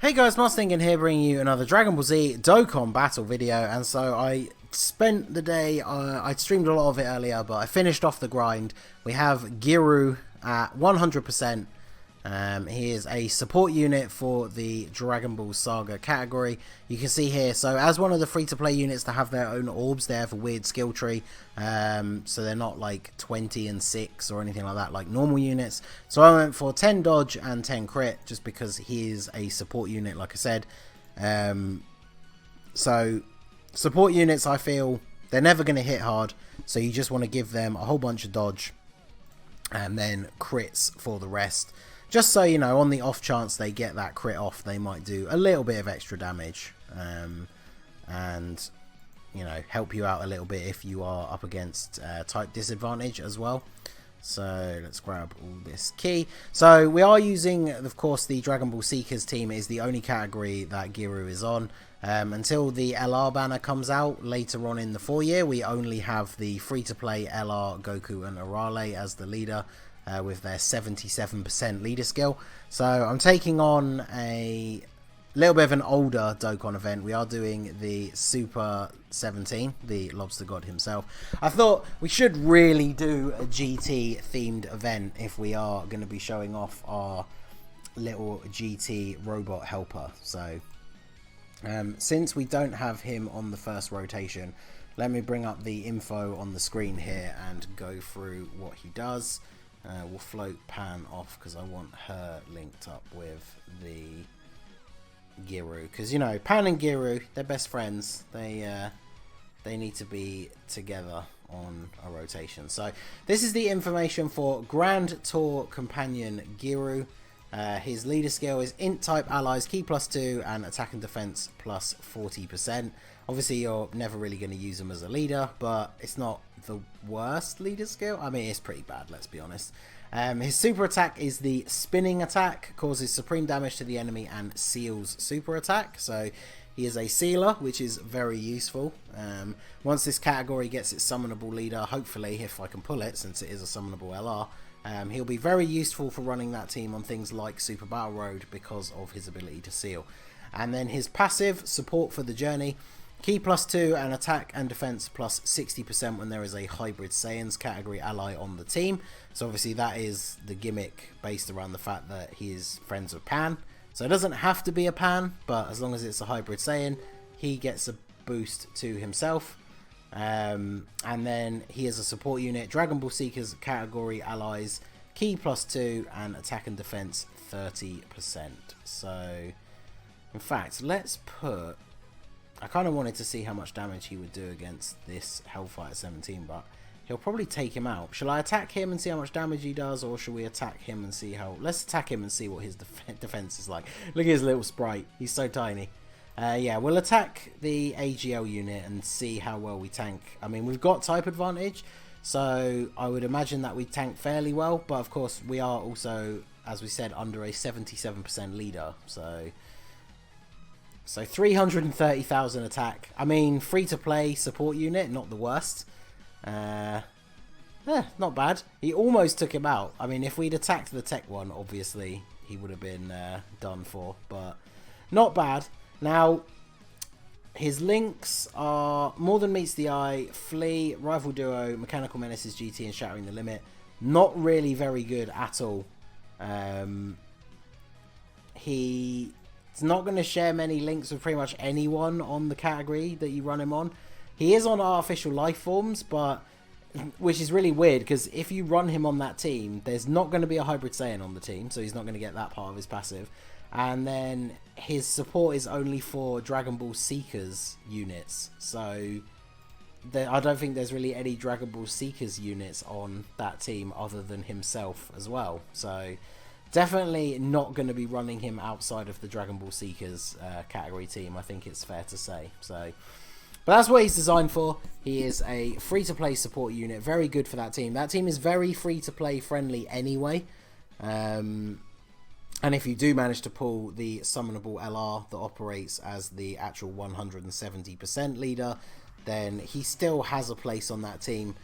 Hey guys, Ningen here bringing you another Dragon Ball Z Dokkan battle video. And so I spent the day, I streamed a lot of it earlier, but I finished off the grind. We have Giru at 100%. He is a support unit for the Dragon Ball Saga category. You can see here, so as one of the free-to-play units to have their own orbs, they have a weird skill tree. So they're not like 20 and 6 or anything like that, like normal units. So I went for 10 dodge and 10 crit, just because he is a support unit, like I said. So support units, I feel, they're never going to hit hard. So you just want to give them a whole bunch of dodge and then crits for the rest. Just so, you know, on the off chance they get that crit off, they might do a little bit of extra damage. And, you know, help you out a little bit if you are up against type disadvantage as well. So let's grab all this key. So we are using, of course, the Dragon Ball Seekers team is the only category that Giru is on. Until the LR banner comes out later on in the 4-year, we only have the free-to-play LR, Goku and Arale as the leader. With their 77% leader skill. So I'm taking on a little bit of an older Dokkan event. We are doing the Super 17, the Lobster God himself. I thought we should really do a GT themed event if we are going to be showing off our little GT robot helper. So since we don't have him on the first rotation, let me bring up the info on the screen here and go through what he does. We'll float Pan off because I want her linked up with the Giru, because, you know, Pan and Giru, they're best friends. They need to be together on a rotation. So this is the information for Grand Tour Companion Giru. His leader skill is Int type allies, key +2 and attack and defense plus 40%. Obviously you're never really going to use him as a leader, but it's not the worst leader skill. I mean, it's pretty bad, let's be honest. His super attack is the spinning attack, causes supreme damage to the enemy and seals super attack. So he is a sealer, which is very useful. Once this category gets its summonable leader, hopefully, if I can pull it, since it is a summonable LR, he'll be very useful for running that team on things like Super Battle Road because of his ability to seal. And then his passive, support for the journey, key +2 and attack and defense plus 60% when there is a hybrid Saiyans category ally on the team. So obviously that is the gimmick based around the fact that he is friends with Pan. So it doesn't have to be a Pan, but as long as it's a hybrid Saiyan, he gets a boost to himself. And then he is a support unit, Dragon Ball Seekers category allies, key +2 and attack and defense 30%. So in fact, let's put, I kind of wanted to see how much damage he would do against this Hellfighter 17, but he'll probably take him out. Shall I attack him and see how much damage he does, or should we attack him and see how... Let's attack him and see what his defense is like. Look at his little sprite. He's so tiny. Yeah, we'll attack the AGL unit and see how well we tank. I mean, we've got type advantage, so I would imagine that we tank fairly well, but of course we are also, as we said, under a 77% leader, so 330,000 attack. I mean, free-to-play support unit, not the worst. Not bad. He almost took him out. I mean, if we'd attacked the tech one, obviously, he would have been done for. But not bad. Now, his links are More Than Meets the Eye, Flea, Rival Duo, Mechanical Menaces GT, and Shattering the Limit. Not really very good at all. He's not going to share many links with pretty much anyone on the category that you run him on. He is on Artificial Life Forms, but which is really weird because if you run him on that team, there's not going to be a Hybrid Saiyan on the team, so he's not going to get that part of his passive. And then his support is only for Dragon Ball Seekers units, so I don't think there's really any Dragon Ball Seekers units on that team other than himself as well. So definitely not going to be running him outside of the Dragon Ball Seekers category team, I think it's fair to say. So, but that's what he's designed for. He is a free-to-play support unit, very good for that team. That team is very free-to-play friendly anyway. And if you do manage to pull the summonable LR that operates as the actual 170% leader, then he still has a place on that team.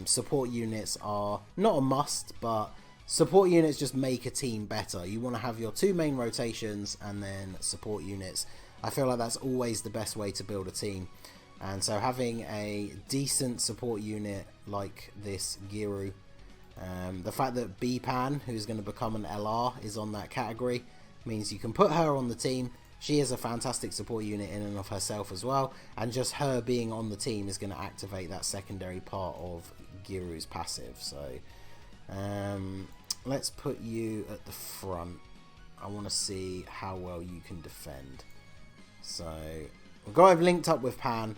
Support units are not a must, but support units just make a team better. You want to have your 2 main rotations and then support units. I feel like that's always the best way to build a team. And so having a decent support unit like this Giru, the fact that B-Pan, who's going to become an LR, is on that category, means you can put her on the team. She is a fantastic support unit in and of herself as well, and just her being on the team is going to activate that secondary part of Giru's passive. So let's put you at the front. I want to see how well you can defend. So we've got it linked up with Pan,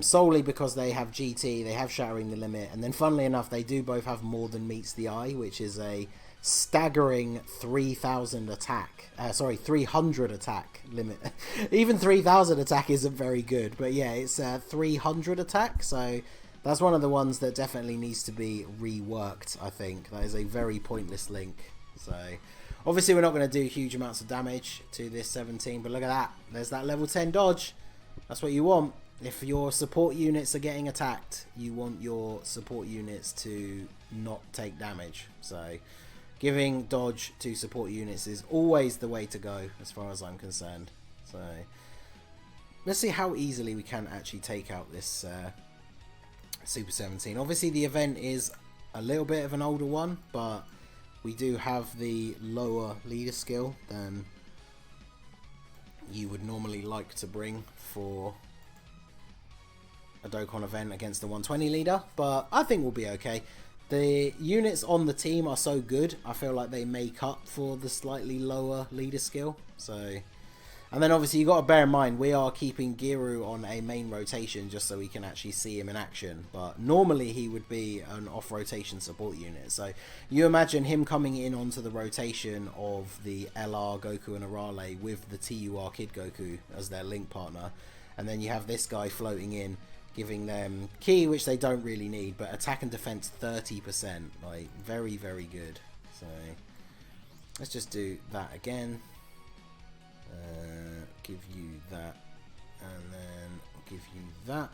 solely because they have GT, they have Shattering the Limit, and then funnily enough they do both have More Than Meets the Eye, which is a staggering 3,000 attack, 300 attack limit. Even 3,000 attack isn't very good, but yeah, it's 300 attack, so that's one of the ones that definitely needs to be reworked. I think that is a very pointless link. So obviously we're not going to do huge amounts of damage to this 17, but look at that, there's that level 10 dodge. That's what you want. If your support units are getting attacked, you want your support units to not take damage. So giving dodge to support units is always the way to go as far as I'm concerned. So let's see how easily we can actually take out this Super 17. Obviously the event is a little bit of an older one, but we do have the lower leader skill than you would normally like to bring for a Dokkan event against the 120 leader, but I think we'll be okay. The units on the team are so good, I feel like they make up for the slightly lower leader skill. So, and then obviously you got to bear in mind we are keeping Giru on a main rotation just so we can actually see him in action, but normally he would be an off rotation support unit. So you imagine him coming in onto the rotation of the LR Goku and Arale with the TUR Kid Goku as their link partner, and then you have this guy floating in giving them key, which they don't really need, but attack and defense 30%, like very, very good. So let's just do that again. Give you that, and then give you that.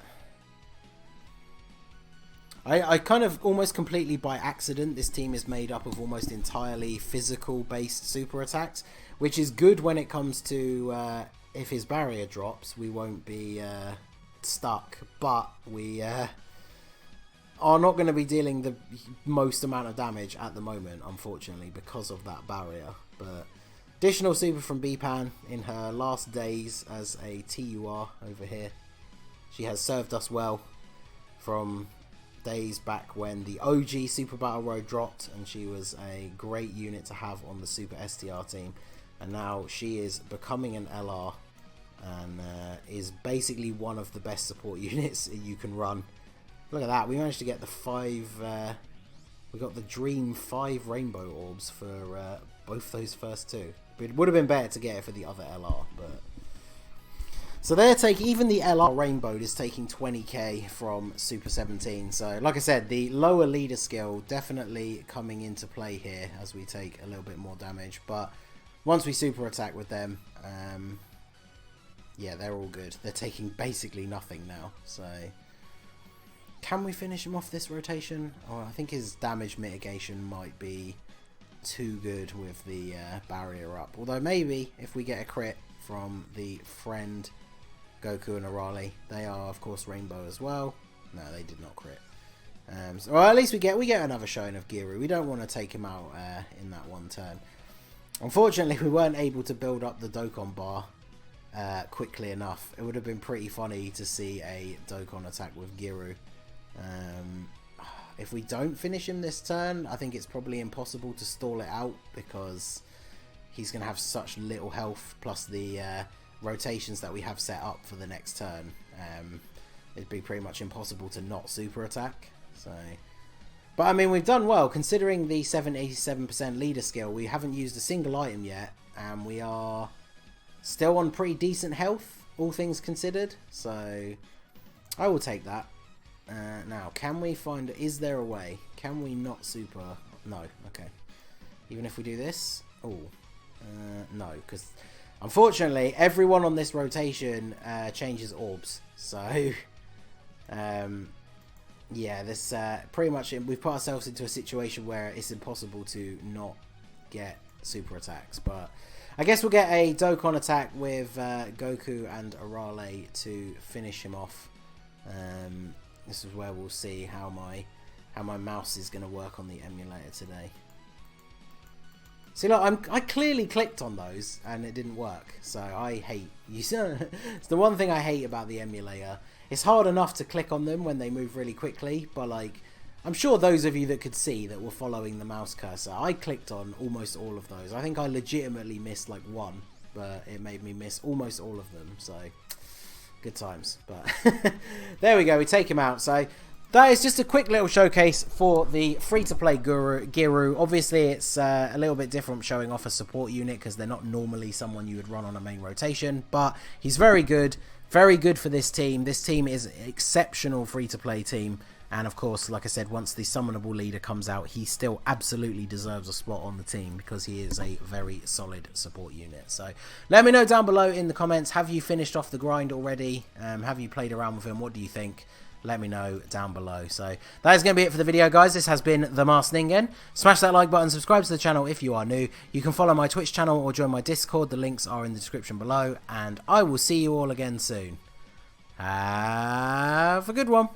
I kind of almost completely by accident, this team is made up of almost entirely physical based super attacks, which is good when it comes to if his barrier drops, we won't be stuck, but we are not going to be dealing the most amount of damage at the moment, unfortunately, because of that barrier. But additional super from B-Pan in her last days as a TUR over here. She has served us well from days back when the OG Super Battle Road dropped, and she was a great unit to have on the Super STR team, and now she is becoming an LR and is basically one of the best support units you can run. Look at that, we managed to get the 5 we got the Dream 5 rainbow orbs for both those first 2. But it would have been better to get it for the other LR, but so they're taking, even the LR rainbow is taking 20k from Super 17. So like I said, the lower leader skill definitely coming into play here as we take a little bit more damage, but once we super attack with them, yeah, they're all good. They're taking basically nothing now. So can we finish him off this rotation? Oh, I think his damage mitigation might be too good with the barrier up. Although maybe if we get a crit from the friend Goku and Arale, they are of course rainbow as well. No, they did not crit. So, well, at least we get another showing of Giru. We don't want to take him out in that one turn. Unfortunately, we weren't able to build up the Dokkan bar quickly enough. It would have been pretty funny to see a Dokkan attack with Giru. If we don't finish him this turn, I think it's probably impossible to stall it out because he's going to have such little health, plus the rotations that we have set up for the next turn. It'd be pretty much impossible to not super attack. So, but I mean, we've done well considering the 77% leader skill. We haven't used a single item yet, and we are still on pretty decent health, all things considered. So I will take that. Now, can we find... Is there a way? Can we not super... No, okay. Even if we do this? Oh. No, because unfortunately, everyone on this rotation changes orbs. So, Yeah, this pretty much we've put ourselves into a situation where it's impossible to not get super attacks. But I guess we'll get a Dokkan attack with Goku and Arale to finish him off. This is where we'll see how my mouse is going to work on the emulator today. See, look, I clearly clicked on those and it didn't work. So I hate you. It's the one thing I hate about the emulator. It's hard enough to click on them when they move really quickly, but like, I'm sure those of you that could see that were following the mouse cursor, I clicked on almost all of those. I think I legitimately missed like one, but it made me miss almost all of them. So good times. But there we go. We take him out. So that is just a quick little showcase for the free-to-play Giru. Obviously, it's a little bit different showing off a support unit because they're not normally someone you would run on a main rotation. But he's very good for this team. This team is an exceptional free-to-play team. And of course, like I said, once the summonable leader comes out, he still absolutely deserves a spot on the team because he is a very solid support unit. So let me know down below in the comments, have you finished off the grind already? Have you played around with him? What do you think? Let me know down below. So that is going to be it for the video, guys. This has been The Masked Ningen. Smash that like button, subscribe to the channel if you are new. You can follow my Twitch channel or join my Discord. The links are in the description below. And I will see you all again soon. Have a good one.